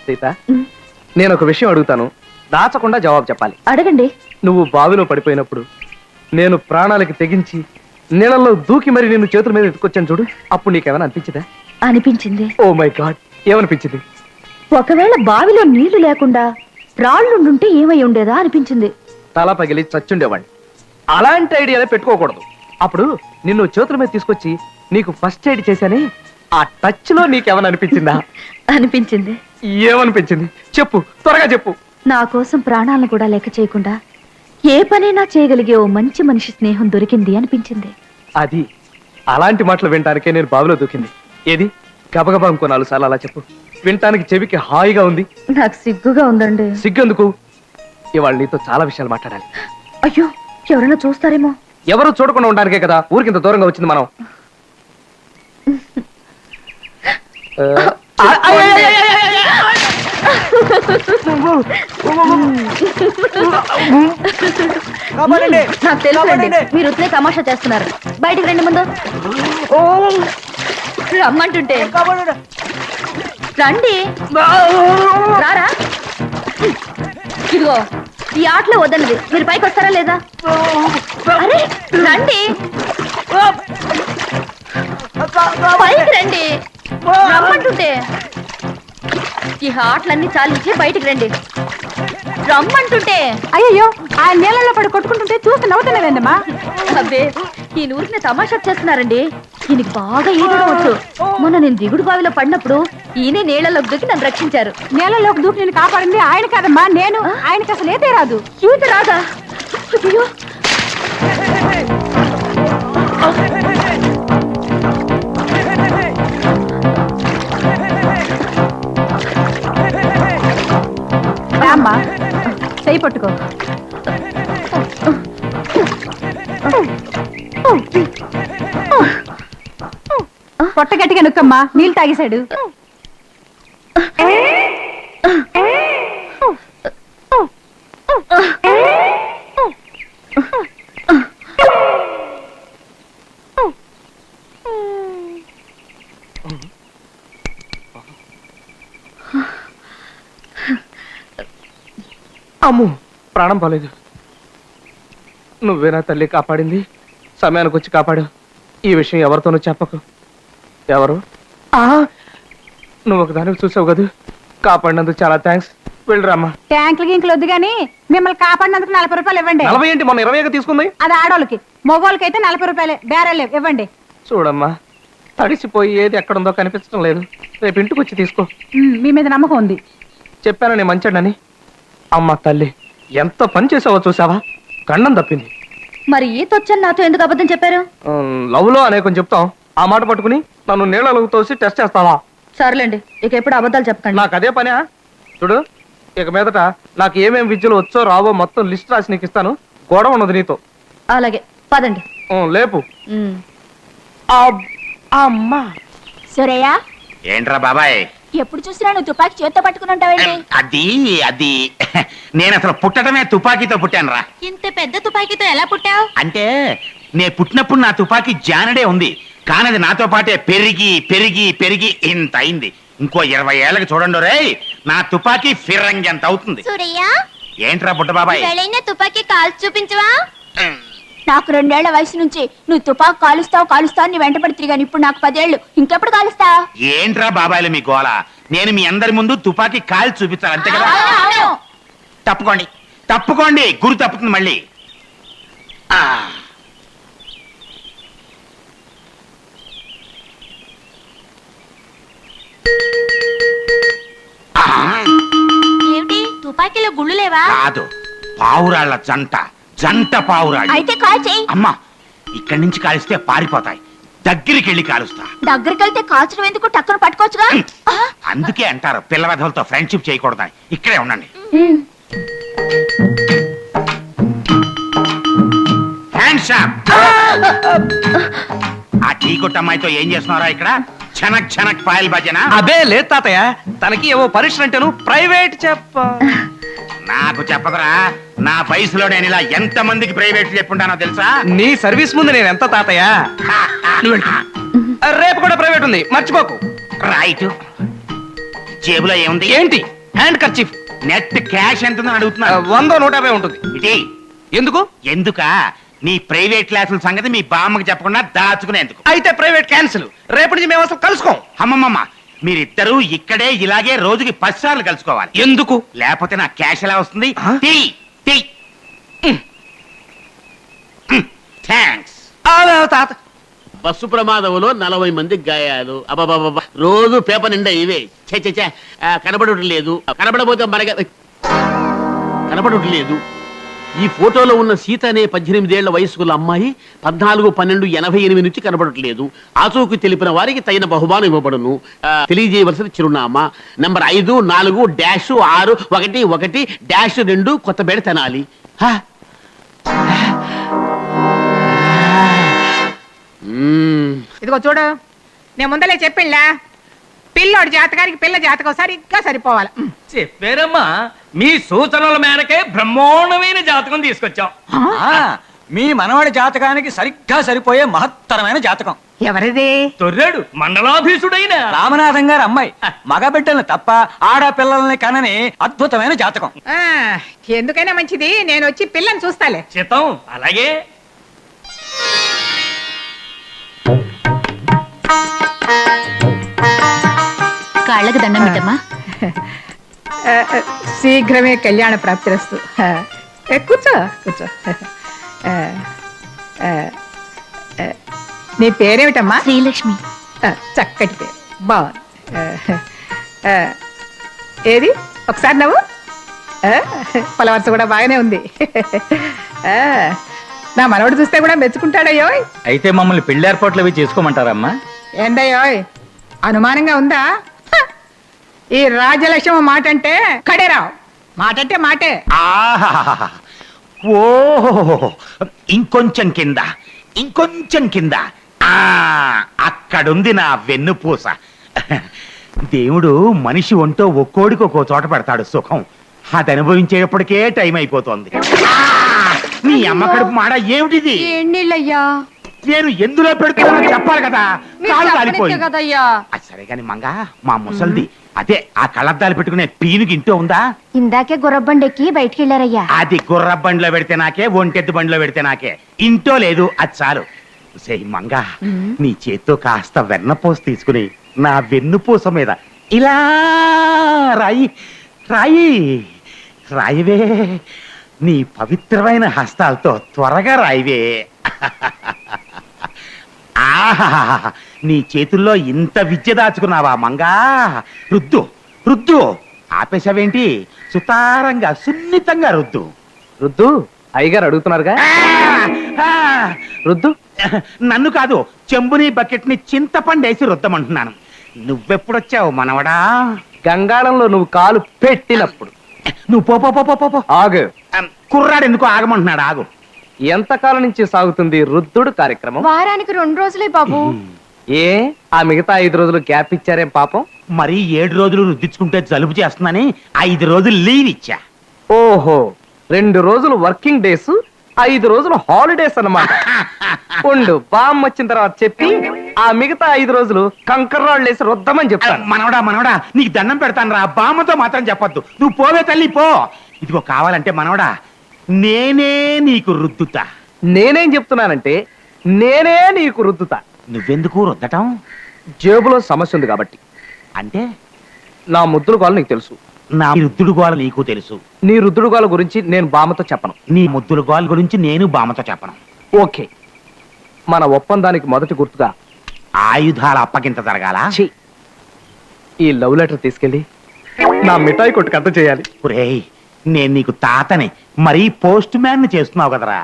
సీత, నేను ఒక విషయం అడుగుతాను, దాచకుండా జవాబు చెప్పాలి. అడగండి. నువ్వు బావిలో పడిపోయినప్పుడు నేను ప్రాణాలకి తెగించి నీళ్ళలో దూకి మరి నిన్ను చేతుల మీద ఎత్తుకొచ్చాను చూడు, అప్పుడు నీకేమైనా అనిపించిందా? అనిపించింది. ఓ మై గాడ్, ఏమనిపించింది? ఒకవేళ బావిలో నీళ్లు లేకుండా రాళ్ళుండుంటే ఏమై ఉండేదా అనిపించింది. తల పగిలి చచ్చుండేవాడిని. అలాంటి ఐడియానే పెట్టుకోకూడదు. అప్పుడు నిన్ను చేతుల మీద తీసుకొచ్చి నీకు ఫస్ట్ ఎయిడ్ చేశానే, ఆ టచ్ లో నీకేమైనా అనిపించిందా? అనిపించింది. ఏమనిపించింది చెప్పు, త్వరగా చెప్పు. నా కోసం ప్రాణాలను కూడా లెక్క చేయకుండా ఏ పనైనా చేయగలిగే ఓ మంచి మనిషి స్నేహం దొరికింది అనిపించింది. అది అలాంటి మాటలు వినటానికే నేను బావిలో దూకింది. ఏది గబగబా ఇంకో 4 సార్లు అలా చెప్పు, వినటానికి చెవికి హాయిగా ఉంది. నాకు సిగ్గుగా ఉందండి. సిగ్గెందుకు? ఇవాళ నీతో చాలా విషయాలు మాట్లాడాలి. అయ్యో, ఎవరైనా చూస్తారేమో. ఎవరు చూడకుండా ఉండడానికే కదా ఊరికింత దూరంగా వచ్చింది మనం. నాకు తెలుసు, మీరు ఉత్తే తమాషా చేస్తున్నారు. బయటికి రండి ముందు. రమ్మంటుంటే రండి. రారా. ఇదిగో ఈ ఆటలో వద్దన్నది, మీరు పైకి వస్తారా లేదా? అరే రండి, పైకి రండి. రమ్మంటుంటే ఈ ఆటలన్నీ చాలించి బయటికి రండి. రమ్మంటుంటే. అయ్యో, ఆ నీళ్ళలో పడి కొట్టుకుంటుంటే చూసి నవ్వుతున్నావేందమ్మా? అబ్బే, ఈ ఊరికి తమాషా చేస్తున్నారండి. ఈయనకి బాగా ఈదడం వచ్చు. మొన్న నేను దిగుడు బావిలో పడినప్పుడు ఈయనే నీళ్ళలోకి దూకి నన్ను రక్షించారు. నీళ్ళలోకి దూకి నేను కాపాడింది ఆయన కాదమ్మా, నేను. ఆయనకి అసలు ఏదే రాదు. ఈత రాదా? అయ్యో, అమ్మా, చేయి పట్టుకో. పొట్ట గట్టిగా నొక్కమ్మా, నీళ్ళు తాగేశాడు. అమ్ము, ప్రాణం పోలేదు. నువ్వేనా తల్లి కాపాడింది? సమయానికి వచ్చి కాపాడు. ఈ విషయం ఎవరితోనూ చెప్పకు. ఎవరు? నువ్వు ఒకదానికి చూసావు కదా, కాపాడినందుకు చాలా థ్యాంక్స్. వెళ్ళరామ్మా. ట్యాంకులు గింకులు వద్దు గాని మిమ్మల్ని కాపాడినందుకు 40 రూపాయలు ఇవ్వండి. 40 ఏంటి, మొన్న 20 తీసుకుంది. అది ఆడోళ్ళకి, మగవాళ్ళకి అయితే 40 రూపాయలే. బేరాలు ఇవ్వండి. చూడమ్మా, తడిసిపోయి ఏది ఎక్కడుందో కనిపించడం లేదు. రేపు ఇంటికి వచ్చి తీసుకో. మీ మీద నమ్మకం ఉంది. చెప్పాను నేను మంచాడని. అమ్మ తల్లి, ఎంత పని చేసావో చూసావా? గండం తప్పింది. మరి ఈత వచ్చని నాతో ఎందుకు అబద్ధం చెప్పారు? లవ్ లో అనేకం చెప్తాం, ఆ మాట పట్టుకుని నన్ను నీళ్ళలో తోసి టెస్ట్ చేస్తావా? సర్లేండి, ఇక ఎప్పుడు అబద్ధాలు చెప్పకండి. నాకు అదే పనా? చూడు, ఇక మీదట నాకు ఏమేం విద్యలు వచ్చో రావో మొత్తం లిస్ట్ రాసి నీకు ఇస్తాను. గొడవ ఉన్నది నీతో. అలాగే, పదండి. లేపు. అమ్మా. సురయ్య, ఏంట్రా బాబాయ్, ఎప్పుడు చూసినా నువ్వు తుపాకీ చేత్తో పట్టుకుని ఉంటావేంటి? అది నేను అసలు పుట్టడమే తుపాకీతో పుట్టాను రా. ఇంత పెద్ద తుపాకీతో ఎలా పుట్టావు? అంటే నే పుట్టినప్పుడు నా తుపాకీ జానడే ఉంది, కానీ అది నాతో పాటే పెరిగి పెరిగి పెరిగి ఇంత అయింది. ఇంకో 20 ఏళ్ళకి చూడండి రే, నా తుపాకీ ఫిరంగి ఎంత అవుతుంది. సూరయ్య, ఏంట్రా బుట్ట బాబాయ్, తుపాకీ కాల్చి చూపించవా? నాకు 2 ఏళ్ల వయసు నుంచి నువ్వు తుపాకు కాలుస్తావు నీ వెంటబడి తిరిగాను. ఇప్పుడు నాకు 10 ఏళ్ళు, ఇంకెప్పుడు కాలుస్తావు? ఏంట్రా బాబాయ్లు మీ గోల? నేను మీ అందరి ముందు తుపాకీ కాల్చి చూపించాలి, అంతే కదా? తప్పుకోండి తప్పుకోండి, గురి తప్పుతుంది మళ్ళీ. ఏమిటి, తుపాకీలో గుళ్ళు లేవా? కాదు, పావురాళ్ల జంట జంట పావురాళ్ళు. అయితే కాల్ చేయి. అమ్మా, ఇక్కడి నుంచి కాలిస్తే పారిపోతాయి, దగ్గరికి వెళ్ళి కాలుస్తా. దగ్గరికి వెళ్తే కాల్చడం ఎందుకు, టక్కున పట్టుకోవచ్చుగా. అందుకే అంటారు పిల్లవెధలతో ఫ్రెండ్షిప్ చేయకూడదని. ఇక్కడే ఉండండి. Hands up. ఆ టీ కొట్టమ్మాయితో ఏం చేస్తున్నారా ఇక్కడ? చనక్ చనక్ పాయల్ భజన. అబే లేదు తాతయ్య, తనకి ఏవో పరీక్షలు అంటేను ప్రైవేట్ చెప్ప. నాకు చెప్పదురా, నా వయసులో నేను ఇలా ఎంత మందికి ప్రైవేట్ చెప్పుంటానో తెలుసా? నీ సర్వీస్ ముందు నేను ఎంత తాతయ్య. రేపు కూడా ప్రైవేట్ ఉంది, మర్చిపోకు. రైట్. జేబులో ఏముంది? ఏంటి? హ్యాండ్ కర్చీఫ్ నెట్ క్యాష్ ఎంత ఉందని అడుగుతున్నా 100-150 ఉంటుంది. ఇది ఎందుకు? ఎందుక నీ ప్రైవేట్ క్లాసుల సంగతి మీ బామ్మకి చెప్పకుండా దాచుకునేందుకు. అయితే ప్రైవేట్ క్యాన్సిల్. రేపటి నుంచి మేము అసలు కలుసుకోం. అమ్మమ్మమ్మ మీరిద్దరూ ఇక్కడే ఇలాగే రోజుకి 10 సార్లు కలుసుకోవాలి. ఎందుకు? లేకపోతే నా క్యాష్ ఎలా వస్తుంది? ఆ? థ్యాంక్స్. తాత బస్సు ప్రమాదంలో 40 మంది గాయాలు. అబాబాబా రోజు పేపర్ నిండా ఇవే. చే కనబడటం లేదు. కనబడబోతే మరగ కనబడటం లేదు. ఈ ఫోటోలో ఉన్న సీత అనే 18 ఏళ్ల వయసుకుల అమ్మాయి 14-12-88 నుంచి కనబడట్లేదు. ఆచూకు తెలిపిన వారికి తగిన బహుమానం ఇవ్వబడును. తెలియజేయవలసిన చిరునామా నంబర్ 5-4-6-1-1-2 కొత్తపేట తెనాలి. ఇదిగో చూడు, నేను ముందలే చెప్పిండ్లా, పిల్లోడి జాతకానికి పిల్ల జాతకం సరిగ్గా సరిపోవాలి. చెప్పారమ్మా, మీ సూచనల మేరకే బ్రహ్మోన్నమైన జాతకం తీసుకొచ్చాం. మీ మనవాడి జాతకానికి సరిగ్గా సరిపోయే మహత్తరమైన జాతకం. ఎవరిది? తొర్రాడు మండలాధీశుడైన రామనాథం గారి అమ్మాయి మగబిడ్డల్ని తప్ప ఆడపిల్లల్ని కనని అద్భుతమైన జాతకం. ఆ, ఎందుకైనా మంచిది, నేను వచ్చి పిల్లని చూస్తాలే. చిత్తం. అలాగే కాళ్ళకు దండం పెట్టమ్మా. శీఘ్రమే కళ్యాణ ప్రాప్తిరస్తు. కూర్చో కూర్చో. నీ పేరేమిటమ్మా? శ్రీలక్ష్మి. చక్కటి పేరు, బాగుంది. ఏది ఒకసారి నవ్వు. పలవరస కూడా బాగానే ఉంది. నా మనవడు చూస్తే కూడా మెచ్చుకుంటాడయ్యో. అయితే మమ్మల్ని పెళ్లి ఏర్పాట్లు అవి చేసుకోమంటారమ్మా? ఏందయ్యోయ్, అనుమానంగా ఉందా? ఈ రాజలక్ష్మి మాట అంటే కడేరావు, మాట అంటే మాటే. ఆహాహాహా. ఓ ఇంకొంచెం కింద అక్కడుంది నా వెన్నుపూస. దేవుడు మనిషి ఒంటో ఒక్కోడికి ఒక్కో చోట పెడతాడు సుఖం. అది అనుభవించేటప్పటికే టైం అయిపోతుంది. నీ అమ్మ కడుపు మాడ ఏమిటిది? ఎన్నీళ్ళయ్యా? నేను ఎందులో పెడుతున్నా చెప్పాలి కదా. కాలు కాలిపోయింది. కదయ్యా. అది సరే కాని మంగా, మా ముసల్ది అదే ఆ కళ్ళద్దాలు పెట్టుకునే పీనుకి ఇంటో ఉందా? ఇందాకే గుర్రబండెక్కి బయటికి వెళ్ళారయ్యా. అది గుర్ర బండిలో పెడితే నాకే, ఒంటెద్దు బండిలో పెడితే నాకే. ఇంటో లేదు, అది చాలు. సే మంగా, నీ చేత్తో కాస్త వెన్నపూస తీసుకుని నా వెన్నుపూస మీద ఇలా రాయివే. నీ పవిత్రమైన హస్తాలతో త్వరగా రాయివే. ఆహా, నీ చేతుల్లో ఇంత విద్య దాచుకున్నావా మంగా? రుద్దు. ఆపేశావేంటి? సుతారంగా సున్నితంగా రుద్దు. అయ్యగారు అడుగుతున్నారుగా. రుద్దు. నన్ను కాదు, చెంబుని బకెట్ని చింతపండేసి రుద్దమంటున్నాను. నువ్వెప్పుడొచ్చావు మనవడా? గంగాళంలో నువ్వు కాలు పెట్టినప్పుడు. నువ్వు పో. ఆగు. కుర్రాడు ఎందుకు ఆగమంటున్నాడు? ఆగు. ఎంతకాలం నుంచి సాగుతుంది రుద్దుడు కార్యక్రమం? వారానికి 2 రోజులే బాబు. ఏ ఆ మిగతా 5 రోజులు గ్యాప్ ఇచ్చారేం పాపం? మరి 7 రోజులు రుద్దించుకుంటే జలుబు చేస్తుందని 5 రోజులు లీవ్ ఇచ్చా. ఓహో, 2 రోజులు వర్కింగ్ డేస్, 5 రోజులు హాలిడేస్ అన్నమాట. ఉండు, బామ్ వచ్చిన తర్వాత చెప్పి ఆ మిగతా 5 రోజులు కంకర్రాళ్ళు వేసి రుద్దమని చెప్తాను. మనవడా నీకు దండం పెడతాను రా. బామ్మతో మాత్రం చెప్పొద్దు. నువ్వు పోవే తల్లి, పో. ఇదిగో కావాలంటే మనవడా, నేనే నీకు రుద్దుతా. నేనేం చెప్తున్నానంటే నేనే నీకు రుద్దుతా. నువ్వెందుకు రుద్దటం? జేబులో సమస్య ఉంది కాబట్టి. అంటే నా ముద్దుల గోల నీకు తెలుసు, నా రుద్దుడు గోల నీకు తెలుసు. నీ రుద్దుడు గోల గురించి నేను బామ్మతో చెప్పను. నీ ముద్దుల గోల గురించి నేను బామ్మతో చెప్పను. ఓకే, మన ఒప్పందానికి మొదటి గుర్తుగా ఆయుధాల అప్పగింత జరగాల. ఛీ, ఈ లవ్ లెటర్ తీసుకెళ్ళి నా మిఠాయి కొట్టు కథ చేయాలి. ఒరేయ్, నేను నీకు తాతని, మరీ పోస్ట్ మ్యాన్ చేస్తున్నావు కదరా.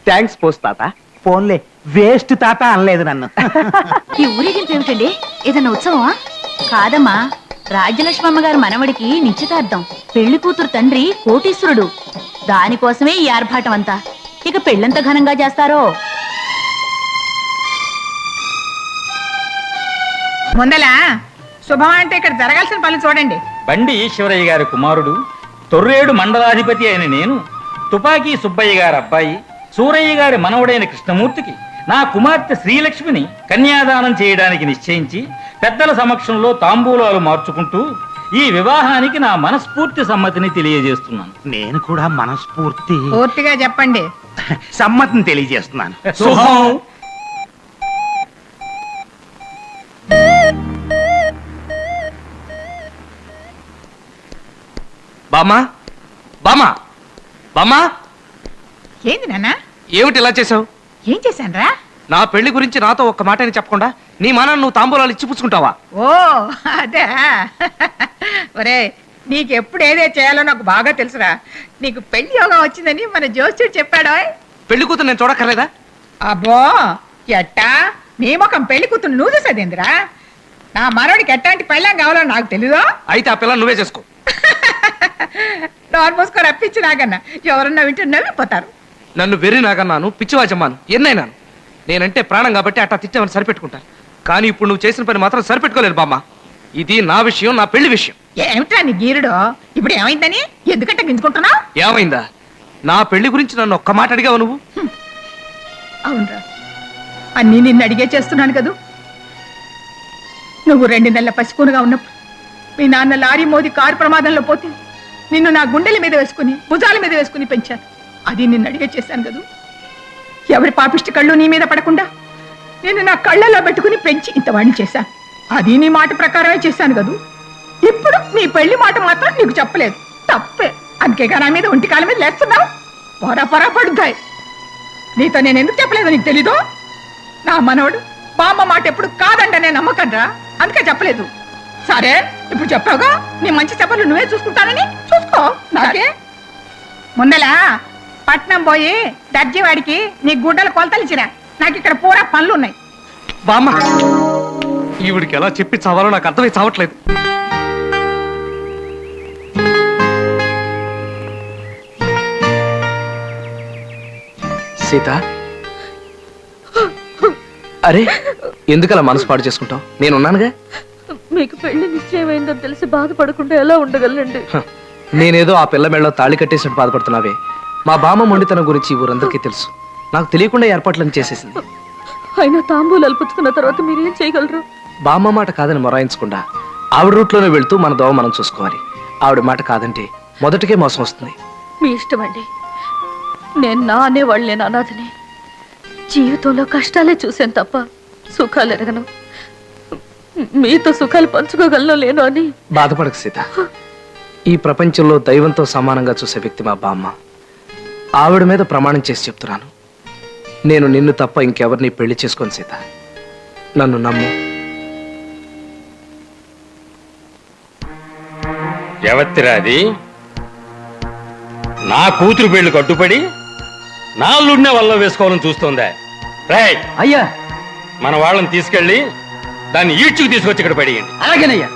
థ్యాంక్స్ పోస్ట్ తాత. ఫోన్లే, వేస్ట్ తాత అనలేదు నన్ను. ఈ ఊరేగింపు ఏమిటండి? ఏదన్నా ఉత్సవమా? కాదమ్మా, రాజ్యలక్ష్మమ్మ గారి మనవడికి నిశ్చితార్థం. పెళ్లి కూతురు తండ్రి కోటీశ్వరుడు. దానికోసమే ఈ ఆర్భాటం అంతా. ఇక పెళ్ళంత ఘనంగా చేస్తారో. ముందలా శుభం అంటే ఇక్కడ జరగాల్సిన పనులు చూడండి. బండి ఈశ్వరయ్య గారి కుమారుడు, తొర్రేడు మండలాధిపతి అయిన నేను, తుపాకీ సుబ్బయ్య గారి అబ్బాయి, సూరయ్య గారి మనవడైన కృష్ణమూర్తికి నా కుమార్తె శ్రీలక్ష్మిని కన్యాదానం చేయడానికి నిశ్చయించి పెద్దల సమక్షంలో తాంబూలాలు మార్చుకుంటూ ఈ వివాహానికి నా మనస్ఫూర్తి సమ్మతిని తెలియజేస్తున్నాను. నేను కూడా మనస్ఫూర్తి పూర్తిగా చెప్పండి. సమ్మతిని తెలియజేస్తున్నాను. శుభం. బామ్మా బామ్మా బామ్మా, ఏంది నాన్న? ఏమిటి ఇలా చేసావు? ఏం చేశానురా? నా పెళ్లి గురించి నాతో ఒక్క మాట అని చెప్పకుండా నీ మానాన్ని నువ్వు తాంబూలాలు ఇచ్చి పుచ్చుకుంటావా? ఓ అదే. ఒరే, నీకు ఎప్పుడు ఏదే చేయాలో నాకు బాగా తెలుసురా. నీకు పెళ్లి యోగా వచ్చిందని మన జోస్యుడు చెప్పాడో. పెళ్లి కూతురు నేను చూడక్కర్లేదా? అబ్బో, ఎట్టా నీ ముఖం పెళ్లి కూతురు నువ్వు చూసేదేందిరా? నా మనవడికి ఎట్టాంటి పెళ్ళం కావాలో నాకు తెలీదో. అయితే ఆ పిల్లని నువ్వే చేసుకో. నార్మోస్కో రప్పించి నాకన్నా ఎవరన్నా వింటే నవ్విపోతారు. నన్ను వెర్రి నాగన్నాను, పిచ్చివాజమ్మాను, ఎన్నైనాను. నేనంటే ప్రాణం కాబట్టి అట్టా తిట్టామని సరిపెట్టుకుంటాను. కానీ ఇప్పుడు నువ్వు చేసిన పని మాత్రం సరిపెట్టుకోలేదు బామ్మ. ఇది నా విషయం, నా పెళ్లి విషయం. ఏమిట్రా నీ గీరుడు? ఇప్పుడు ఏమైందని ఎందుకంటే గింజుకుంటున్నావు? ఏమైందా? నా పెళ్లి గురించి నన్ను ఒక్క మాట అడిగావు నువ్వు? అవునరా, అన్నీ నిన్ను అడిగే చేస్తున్నాను కదూ. నువ్వు 2 నెలల పసికూనుగా ఉన్నప్పుడు మీ నాన్న లారీ మోది కారు ప్రమాదంలో పోతే నిన్ను నా గుండెల మీద వేసుకుని భుజాల మీద వేసుకుని పెంచాను. అది నిన్ను అడిగే చేశాను కదూ. ఎవరి పాపిష్టి కళ్ళు నీ మీద పడకుండా నేను నా కళ్ళల్లో పెట్టుకుని పెంచి ఇంతవాణ్ణి చేశాను. అది నీ మాట ప్రకారమే చేశాను కదూ. ఇప్పుడు నీ పెళ్లి మాట మాత్రం నీకు చెప్పలేదు. తప్పే. అందుకేగా నా మీద ఒంటి కాళ్ళ మీద లేస్తున్నావు. పొరా పడుతాయి. నీతో నేను ఎందుకు చెప్పలేదు నీకు తెలీదు. నా మనవడు బామ్మ మాట ఎప్పుడు కాదంట నేను నమ్మకండ్రా, అందుకే చెప్పలేదు. సరే, ఇప్పుడు చెప్పావుగా, నీ మంచి చెప్పలు నువ్వే చూసుకుంటానని చూసుకో. నాకే ముందలా పట్నం పోయి దర్జీవాడికి నీ గుడ్డల కొలతలు ఇచ్చిరా. నాకు ఇక్కడ పూరా పనులున్నాయి. బామ్మ, ఈవిడికి ఎలా చెప్పి చావాలో నాకు అర్థమై చావట్లేదు. సీత, అరే ఎందుకలా మనసు పాడు చేసుకుంటావు? నేనున్నానుగా. మీకు పెళ్లి నిశ్చయమైందని తెలిసి బాధపడకుండా ఎలా ఉండగలండి? నేనేదో ఆ పిల్ల మెళ్ళలో తాళి కట్టేసినట్టు బాధపడుతున్నావే. మా బామ్మ మొండితనం గురించి ఊరందరికీ తెలుసు. నాకు తెలియకుండా ఏర్పాట్లను చేసేసింది. అయినా తాంబూలాలు పుచ్చుకున్న తర్వాత మీరేం చేయగలరు? బామ్మ మాట కాదని మొరాయించకుండా ఆవిడ రూట్లోనే వెళ్తూ మన దోవ మనం చూసుకోవాలి. ఆవిడ మాట కాదంటే మొదటికే మోసం వస్తుంది. మీ ఇష్టం అండి. నేను నా అనేవాళ్ళు, నేను అనాథని. జీవితంలో కష్టాలే చూశాను తప్ప సుఖాలు ఎరగను. మీతో సుఖాలు పంచుకోగలను లేను అని బాధపడకు సీత. ఈ ప్రపంచంలో దైవంతో సమానంగా చూసే వ్యక్తి మా బామ్మ. ఆవిడ మీద ప్రమాణం చేసి చెప్తున్నాను, నేను నిన్ను తప్ప ఇంకెవరిని పెళ్లి చేసుకోను సీత. నన్ను నమ్ము. ఎవత్తిరాది నా కూతురు పెళ్లి కట్టుపడి నా అల్లుడినే వల్ల వేసుకోవాలని చూస్తోందా? రేయ్, అయ్యా, మన వాళ్ళని తీసుకెళ్ళి దాన్ని ఈడ్చుకు తీసుకొచ్చి ఇక్కడ పడేయండి. అలాగేనయ్యా.